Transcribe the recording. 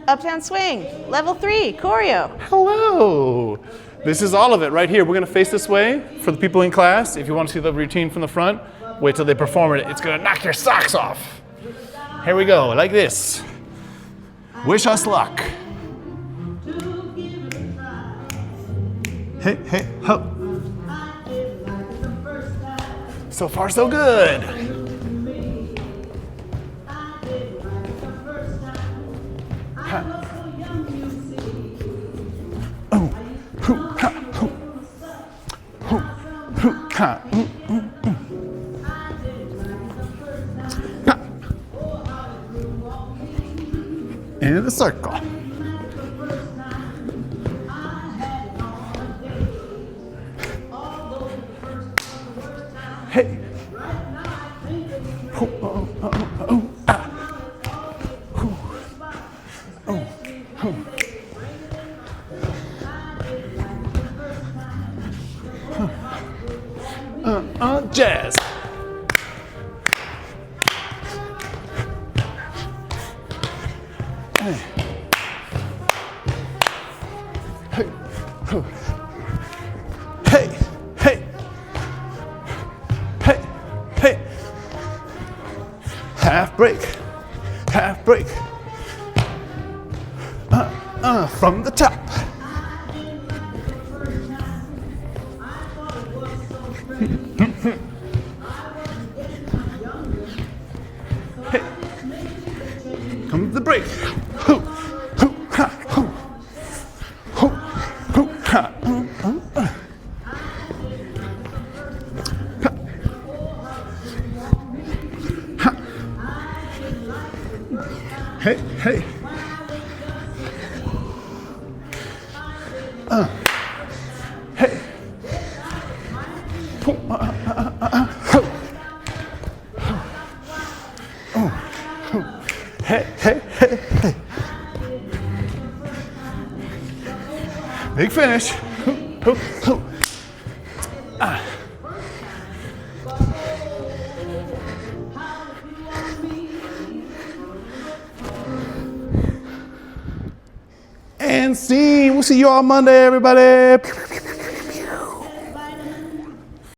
Uptown Swing, level 3, choreo. Hello. This is all of it right here. We're gonna face this way for the people in class. If you want to see the routine from the front, wait till they perform it. It's gonna knock your socks off. Here we go, like this. Wish us luck. Hey, hey, ho. So far, so good. Ha. Oh, hoo, ha, hoo. Hoo, hoo, ha. Ha. In the circle. Hey. Oh, oh, oh, oh, ah. Oh, oh. Jazz. Hey. Hey. Oh. Hey. Hey. Hey. Hey. Half break. Half break. From the top. Hey. Comes the break. Hoo, hoo, ha, hoo. Hoo, hoo, ha. Ha. Hey, hey. Hey. Ho. Oh. Hey, hey, hey, hey. Big finish. Ho, ho, ho. Ah. And scene. We'll see you all Monday, everybody.